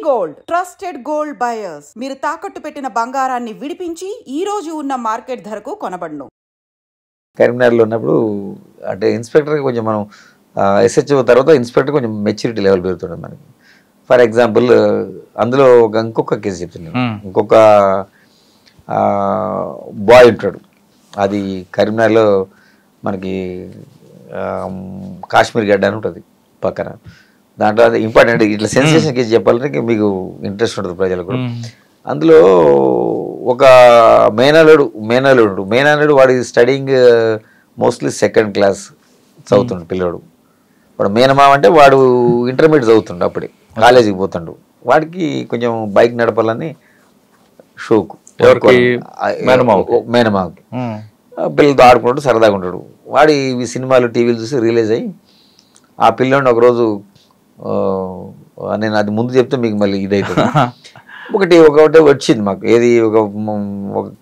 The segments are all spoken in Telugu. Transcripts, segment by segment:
గోల్డ్ ట్రస్టెడ్ గోల్డ్ బయర్స్ మీరు తాకట్టు పెట్టిన బంగారాన్ని విడిపించి ఈ రోజు ఉన్న మార్కెట్ ధరకు కొనబడును. కరీంనగర్లో ఉన్నప్పుడు అంటే ఇన్స్పెక్టర్కి కొంచెం మనం ఎస్హెచ్ఓ తర్వాత ఇన్స్పెక్టర్ కొంచెం మెచ్యూరిటీ లెవెల్ పెరుగుతుంది మనకి. ఫర్ ఎగ్జాంపుల్ అందులో ఇంకొక కేసు చెప్తున్నాను. ఇంకొక బాయ్ ఉంటాడు, అది కరీంనగర్లో మనకి కాశ్మీర్ గడ్డ అని ఉంటుంది పక్కన. దాంట్లో అది ఇంపార్టెంట్, ఇట్లా సెన్సేషన్ కేసు చెప్పాలంటే మీకు ఇంట్రెస్ట్ ఉంటుంది ప్రజలకు. అందులో ఒక మేనల్లుడు వాడి స్టడీయింగ్ మోస్ట్లీ సెకండ్ క్లాస్ చదువుతుండు పిల్లోడు. వాడు మేనమామ అంటే వాడు ఇంటర్మీడియట్ చదువుతుండు, అప్పుడే కాలేజీకి పోతుండు. వాడికి కొంచెం బైక్ నడపాలని షోకు, మేనమామకి పిల్లలతో ఆడుకుంటాడు, సరదాగా ఉంటాడు. వాడి ఈ సినిమాలు టీవీలు చూసి రిలీజ్ అయ్యి ఆ పిల్లోడిని ఒకరోజు, నేను అది ముందు చెప్తే మీకు మళ్ళీ ఇదైతుంది. ఒకటి వచ్చింది మాకు, ఏది ఒక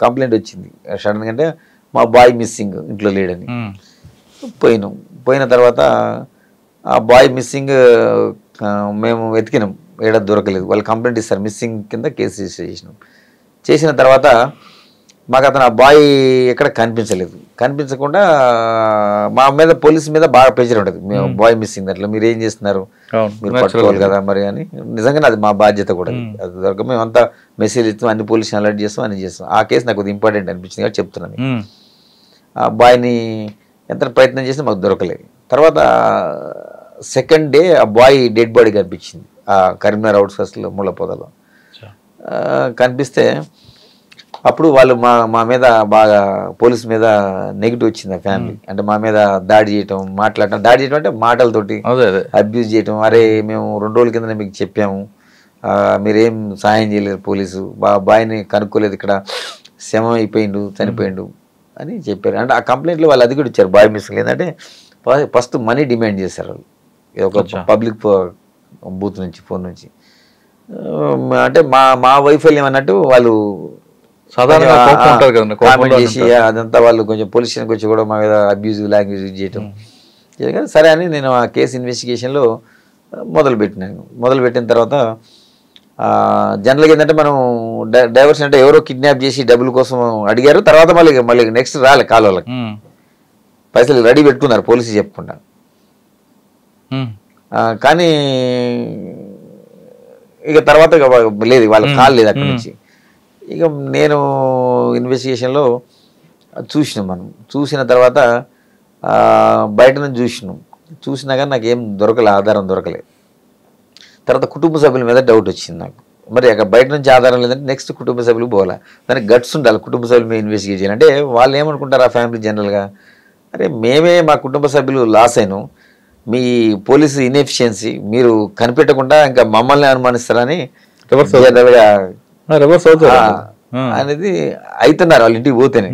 కంప్లైంట్ వచ్చింది సడన్గా, అంటే మా బాయ్ మిస్సింగ్, ఇంట్లో లేడని. పోయిన తర్వాత ఆ బాయ్ మిస్సింగ్ మేము వెతికినాం, ఏడా దొరకలేదు. వాళ్ళు కంప్లైంట్ ఇస్తారు, మిస్సింగ్ కింద కేసు రిజిస్టర్ చేసిన తర్వాత మాకు అతను ఆ బాయ్ ఎక్కడ కనిపించకుండా మా మీద పోలీసు మీద బాగా ప్రెషర్ ఉంటుంది. మేము బాయ్ మిస్సింగ్ అట్లా మీరు ఏం చేస్తున్నారు, మీరు పట్టుకోవాలి కదా మరి అని. నిజంగానే అది మా బాధ్యత కూడా. అది దొరక మేము అంతా మెసేజ్ ఇస్తాం, అన్ని పోలీసుని అలర్ట్ చేస్తాం, అన్ని చేస్తాం. ఆ కేసు నాకు కొద్దిగా ఇంపార్టెంట్ అనిపించింది కాబట్టి చెప్తున్నాను. ఆ బాయ్ని ఎంత ప్రయత్నం చేసినా మాకు దొరకలేదు. తర్వాత సెకండ్ డే ఆ బాయ్ డెడ్ బాడీ కనిపించింది ఆ కరీంనగర్ అవుట్స్కట్స్లో ముళ్ళపొదలో. కనిపిస్తే అప్పుడు వాళ్ళు మా మీద బాగా పోలీస్ మీద నెగిటివ్ వచ్చింది ఆ ఫ్యామిలీ. అంటే మా మీద దాడి చేయటం అంటే మాటలతోటి అబ్యూజ్ చేయటం. అరే మేము 2 రోజుల కింద మీకు చెప్పాము, మీరేం సహాయం చేయలేరు, పోలీసు బాయ్ని కనుక్కోలేదు, ఇక్కడ శవం అయిపోయిండు, చనిపోయిండు అని చెప్పారు. అంటే ఆ కంప్లైంట్లో వాళ్ళు అది కూడా ఇచ్చారు, బాయ్ మిస్సింగ్. ఏంటంటే ఫస్ట్ మనీ డిమాండ్ చేశారు వాళ్ళు, ఒక పబ్లిక్ బూత్ నుంచి, ఫోన్ నుంచి. అంటే మా వైఫల్యం అన్నట్టు వాళ్ళు కామెంట్ చేసి అదంతా వాళ్ళు కొంచెం పోలీస్ స్టేషన్కి వచ్చి కూడా మా మీద అబ్యూజివ్ లాంగ్వేజ్ యూజ్ చేయటం. సరే అని నేను ఆ కేసు ఇన్వెస్టిగేషన్లో మొదలుపెట్టిన తర్వాత జనరల్గా ఏంటంటే మనం డైవర్షన్ అంటే ఎవరో కిడ్నాప్ చేసి డబ్బుల కోసం అడిగారు, తర్వాత మళ్ళీ నెక్స్ట్ రాలే కాల్ వాళ్ళకి, పైసలు రెడీ పెట్టుకున్నారు పోలీసు చెప్పకుండా. కానీ ఇక తర్వాత లేదు, వాళ్ళకి కాల్ లేదు అక్కడి నుంచి. ఇక నేను ఇన్వెస్టిగేషన్లో చూసిన తర్వాత బయట నుంచి చూసినా కానీ నాకేం ఆధారం దొరకలేదు. తర్వాత కుటుంబ సభ్యుల మీద డౌట్ వచ్చింది నాకు. మరి అక్కడ బయట నుంచి ఆధారం లేదంటే నెక్స్ట్ కుటుంబ సభ్యులు పోవాలా, దానికి గట్స్ ఉండాలి కుటుంబ సభ్యుల మీద ఇన్వెస్టిగేట్ చేయాలి. అంటే వాళ్ళు ఏమనుకుంటారు ఆ ఫ్యామిలీ జనరల్గా, అరే మేమే మా కుటుంబ సభ్యులు లాస్ అయినాం, మీ పోలీసు ఇన్ఎఫిషియన్సీ మీరు కనిపెట్టకుండా ఇంకా మమ్మల్ని అనుమానిస్తారని అనేది అవుతున్నారు వాళ్ళు ఇంటికి పోతేనే.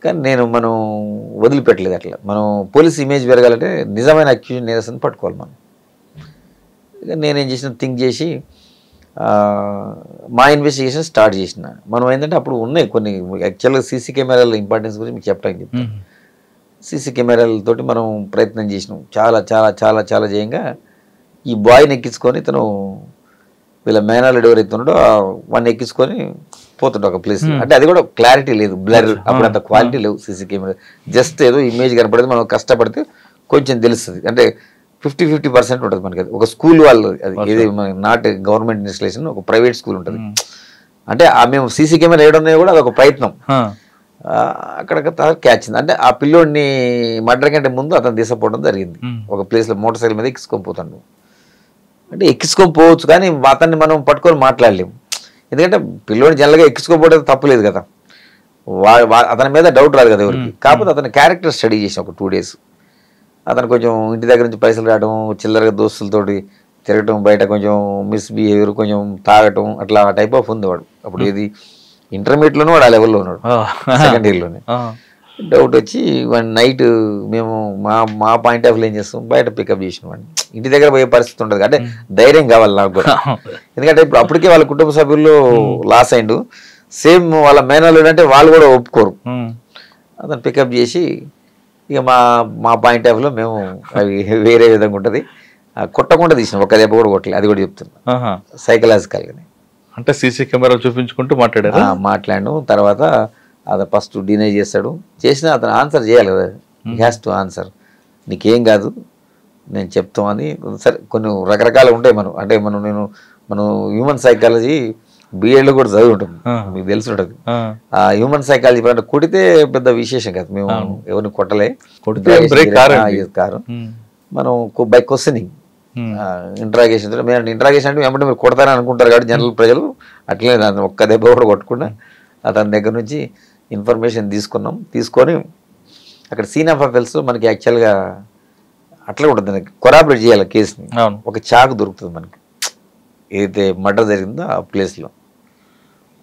కానీ మనం వదిలిపెట్టలేదు అట్లా. మనం పోలీస్ ఇమేజ్ పెరగాలంటే నిజమైన అక్యూజన్ నేరస్తుని పట్టుకోవాలి మనం. నేనేం థింక్ చేసి మా ఇన్వెస్టిగేషన్ స్టార్ట్ చేసిన. మనం ఏంటంటే అప్పుడు ఉన్నాయి కొన్ని యాక్చువల్గా సీసీ కెమెరాల ఇంపార్టెన్స్ గురించి మీకు చెప్పడానికి చెప్తాను. సీసీ కెమెరాలతోటి మనం ప్రయత్నం చేసినాం, చాలా చాలా చాలా చాలా చేయంగా ఈ బాయ్ని ఎక్కించుకొని తను వీళ్ళ మేనల్లుడు ఎవరైతే ఉన్నాడో వాడిని ఎక్కించుకొని పోతుండే ఒక ప్లేస్. అంటే అది కూడా క్లారిటీ లేదు, బ్లర్, అప్పుడు అంత క్వాలిటీ లేవు సీసీ కెమెరా, జస్ట్ ఏదో ఇమేజ్ కనపడేది. మనం కష్టపడితే కొంచెం తెలుస్తుంది, అంటే 50-50% ఉంటుంది మనకి. అది ఒక స్కూల్ వాళ్ళు, అది ఏది నాట్ గవర్నమెంట్ ఇన్స్టిట్యూషన్, ఒక ప్రైవేట్ స్కూల్ ఉంటుంది. అంటే మేము సీసీ కెమెరా వేయడం కూడా అదొక ప్రయత్నం. అక్కడ క్యాచ్ ఉంది. అంటే ఆ పిల్లోడిని మర్డర్ కంటే ముందు అతను తీసుకుపోవడం జరిగింది ఒక ప్లేస్లో, మోటార్ సైకిల్ మీద ఎక్కించుకొని పోతాడు. అంటే ఎక్కించుకొని పోవచ్చు కానీ అతన్ని మనం పట్టుకొని మాట్లాడలేము, ఎందుకంటే పిల్లోడిని జనరల్గా ఎక్కించుకోకపోవడం తప్పులేదు కదా, అతని మీద డౌట్ రాదు కదా ఎవరికి. కాకపోతే అతని క్యారెక్టర్ స్టడీ చేసిన ఒక 2 days. అతను కొంచెం ఇంటి దగ్గర నుంచి పైసలు రావడం, చిల్లరగా దోస్తులతోటి తిరగటం, బయట కొంచెం మిస్బిహేవియర్, కొంచెం తాగటం, అట్లా టైప్ ఆఫ్ ఉంది వాడు. అప్పుడు ఏది ఇంటర్మీడియట్లోనే వాడు ఆ లెవెల్లో ఉన్నాడు, సెకండ్ ఇయర్లోనే. డౌట్ వచ్చి వాడిని నైట్ మేము మా పాయింట్ ఆఫ్ వ్యూ ఏం చేస్తాం, బయట పికప్ చేసిన వాడిని. ఇంటి దగ్గర పోయే పరిస్థితి ఉంటుంది, అంటే ధైర్యం కావాలి నాకు కూడా. ఎందుకంటే ఇప్పుడు అప్పటికే వాళ్ళ కుటుంబ సభ్యుల్లో లాస్ అయిండు, సేమ్ వాళ్ళ మేనల్లుడు అంటే వాళ్ళు కూడా ఒప్పుకోరు. అతను పికప్ చేసి ఇక మా పాయింట్ ఆఫ్ వ్యూలో మేము అవి వేరే విధంగా ఉంటుంది, కొట్టకుండా తీసిన ఒక దెబ్బ కూడా కొట్టలేదు, అది కూడా చెప్తున్నా సైకలాజికల్గానే. అంటే సీసీ కెమెరా చూపించుకుంటూ మాట్లాడారు. మాట్లాడు తర్వాత అది ఫస్ట్ డినై చేస్తాడు, చేసినా అతను ఆన్సర్ చేయాలి కదా, హ్యాస్ టు ఆన్సర్, నీకేం కాదు నేను చెప్తామని. సరే కొన్ని రకరకాలు ఉంటాయి మనం, అంటే మనం హ్యూమన్ సైకాలజీ బిఎడ్లో కూడా చదివి ఉంటుంది, మీకు తెలిసి ఉంటుంది. ఆ హ్యూమన్ సైకాలజీ అంటే కొడితే పెద్ద విశేషం కాదు, మేము ఎవరిని కొట్టలే, కారు మనం బై క్వశ్చనింగ్ ఇంట్రాగేషన్. ఇంట్రాగేషన్ అంటే ఏమంటే మీరు కొడతారని అనుకుంటారు కాబట్టి జనరల్ ప్రజలు, అట్లనే దాన్ని ఒక్క దెబ్బ కూడా కొట్టకుండా అతని దగ్గర నుంచి ఇన్ఫర్మేషన్ తీసుకొని అక్కడ సీన్ ఆఫ్ అఫెల్స్ మనకి యాక్చువల్గా అట్లా ఉంటుంది, కొరాబరేట్ చేయాలి కేసుని. ఒక చాకు దొరుకుతుంది మనకి, ఏదైతే మర్డర్ జరిగిందో ఆ ప్లేస్లో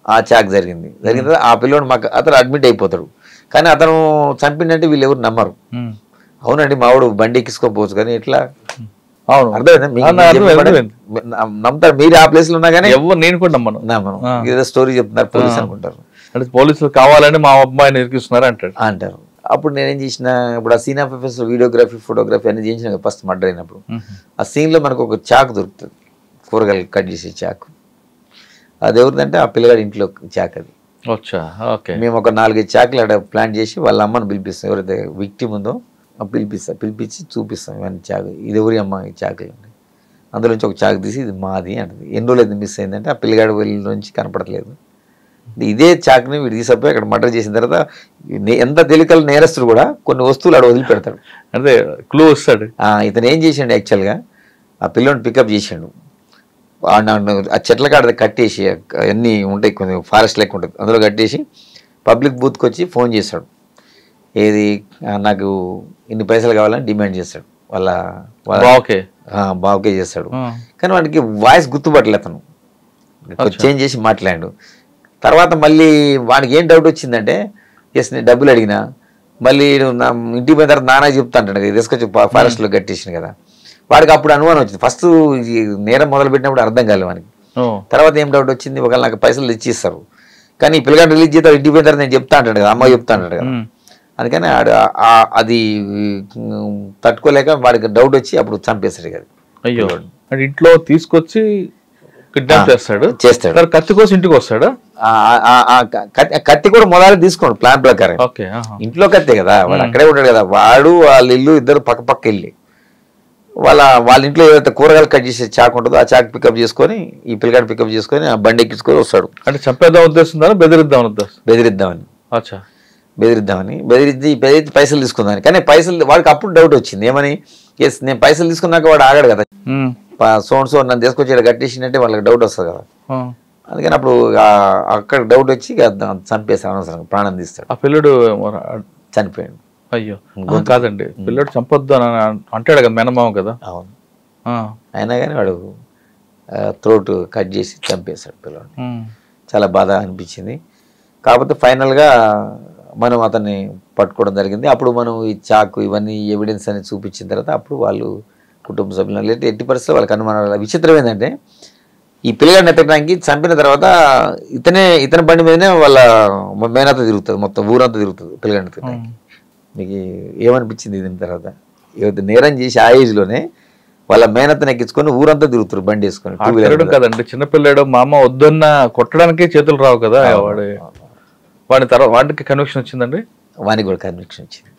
ఆ చాక్ జరిగింది ఆ పిల్లోడు మాకు అతను అడ్మిట్ అయిపోతాడు. కానీ అతను చంపిందంటే వీళ్ళు ఎవరు నమ్మరు. అవునండి మావాడు బండి ఎక్కించుకోకపోవచ్చు, కానీ ఎట్లా అర్థమైంది నమ్ముతారు. మీరు ఆ ప్లేస్ లో ఉన్నా కానీ నేను కూడా నమ్మను, ఏదో స్టోరీ చెప్తున్నారు పోలీస్ అనుకుంటారు, అంటే పోలీసులు కావాలని మా అబ్బాయిని ఇరికిస్తున్నారు అంటారు. అప్పుడు నేనేం చేసిన, ఇప్పుడు ఆ scene of effects videography photography అనేది చేసిన ఫస్ట్ మర్డర్ అయినప్పుడు ఆ సీన్ లో మనకు ఒక చాకు దొరుకుతుంది, కూరగాయలు కట్ చేసే చాకు. అది ఎవరిదంటే ఆ పిల్లగాడి ఇంట్లో చాక్. అది మేము ఒక 4-5 చాకులు అక్కడ ప్లాన్ చేసి వాళ్ళ అమ్మని పిలిపిస్తాం, ఎవరైతే విక్టిమ్ ఉందో పిలిపించి చూపిస్తాం ఇవన్నీ చాకు, ఇది ఎవరి అమ్మ ఈ చాకులు, అందులో నుంచి ఒక చాకు తీసి ఇది మాది అంటది. ఎన్ని రోజులు అయితే మిస్ అయిందంటే ఆ పిల్లగాడి వెళ్ళి నుంచి కనపడట్లేదు, ఇదే చాకుని వీడు తీసుకుపోయి అక్కడ మర్డర్ చేసిన తర్వాత ఎంత తేలికల నేరస్తుడు కూడా కొన్ని వస్తువులు అక్కడ వదిలిపెడతాడు, అంటే క్లూ వస్తాడు. ఇతను ఏం చేసిండు యాక్చువల్గా ఆ పిల్లని పికప్ చేసిండు, ఆ చెట్ల కాడ కట్టేసి అన్నీ ఉంటాయి కొన్ని ఫారెస్ట్ లెక్క ఉంటుంది అందులో కట్టేసి పబ్లిక్ బూత్కి వచ్చి ఫోన్ చేస్తాడు, ఏది నాకు ఇన్ని పైసలు కావాలని డిమాండ్ చేస్తాడు, వాళ్ళ బావకే చేస్తాడు. కానీ వాడికి వాయిస్ గుర్తుపట్టలే, అతను చేంజ్ చేసి మాట్లాడాడు. తర్వాత మళ్ళీ వాడికి ఏం డౌట్ వచ్చిందంటే, ఎస్ నేను డబ్బులు అడిగినా, మళ్ళీ నా ఇంటికి పోయిన తర్వాత నానా చెప్తా అంటాడు కదా, తీసుకొచ్చి ఫారెస్ట్లో కట్టేసింది కదా, వాడికి అప్పుడు అనుమానం వచ్చింది. ఫస్ట్ నేరం మొదలు పెట్టినప్పుడు అర్థం కాలేదు వానికి, తర్వాత ఏం డౌట్ వచ్చింది, ఒకవేళ నాకు పైసలు ఇచ్చిస్తారు కానీ ఈ పిల్లగాడు రిలీజ్ చేస్తారు ఇంటికి పోయిన తర్వాత నేను చెప్తా అంటాడు కదా, అమ్మ చెప్తా అంటాడు కదా, అందుకని అది తట్టుకోలేక వాడికి డౌట్ వచ్చి అప్పుడు చంపేస్తాడు కదా. అయ్యో, ఇంట్లో తీసుకొచ్చి కిడ్నాప్ చేస్తాడు, కత్తి కోసం ఇంటికి వస్తాడు. కత్తి కూడా మొదలు తీసుకోండి ప్లాన్ ప్రకారం, ఇంట్లో కత్తే కదా, వాడు అక్కడే ఉంటాడు కదా, వాడు వాళ్ళ ఇల్లు ఇద్దరు పక్క వెళ్ళి వాళ్ళ ఇంట్లో ఏదైతే కూరగాయలు కట్ చేసే చాకు ఉంటుందో ఆ చాకు పికప్ చేసుకొని ఈ పిల్లగాడు పికప్ చేసుకొని ఆ బండి ఎక్కించుకొని వస్తాడు. అంటే చంపేద్దాం ఉద్దేశం బెదిరిద్దామని బెదిరించి పైసలు తీసుకుందామని. కానీ పైసలు వాడికి అప్పుడు డౌట్ వచ్చింది, ఏమని, ఎస్ నేను పైసలు తీసుకున్నాక వాడు ఆగాడు కదా, సో నన్ను తీసుకొచ్చి కట్టేసిందంటే వాళ్ళకి డౌట్ వస్తుంది కదా, అందుకని అప్పుడు అక్కడ డౌట్ వచ్చి చంపేస్తాడు, అనవసరంగా ప్రాణం తీస్తాడు. ఆ పిల్లడు చనిపోయాడు. అయ్యో కాదండి, పిల్లడు చంపొద్దు అని అంటాడు కదా మేనమామ కదా. అవును, అయినా కానీ వాడు థ్రోట్ కట్ చేసి చంపేశాడు పిల్లడిని. చాలా బాధ అనిపించింది. కాకపోతే ఫైనల్గా మనం అతన్ని పట్టుకోవడం జరిగింది. అప్పుడు మనం ఈ చాకు ఇవన్నీ ఎవిడెన్స్ అని చూపించిన తర్వాత అప్పుడు వాళ్ళు కుటుంబ సభ్యులు లేదా ఎట్టి పరిస్థితుల్లో వాళ్ళకి అనుమానాలు. విచిత్రం ఏంటంటే ఈ పిల్లగాడిని ఎత్తడానికి చంపిన తర్వాత ఇతని బండి మీదనే వాళ్ళ మేనంతా తిరుగుతుంది, మొత్తం ఊరంతా తిరుగుతుంది పిల్లగాడిని ఎత్తడానికి. మీకు ఏమనిపించింది దీని తర్వాత? ఏదైతే నేరం చేసి ఆ ఏజ్లోనే వాళ్ళ మేనత్తని ఎక్కించుకొని ఊరంతా తిరుగుతారు బండి వేసుకొని. కదండి చిన్నపిల్లాడు, మా అమ్మ వద్దన్న కొట్టడానికే చేతులు రావు కదా, వాడి తర్వాత వాడికి కన్విక్షన్ వచ్చిందండి, వానికి కూడా కన్విక్షన్ వచ్చింది.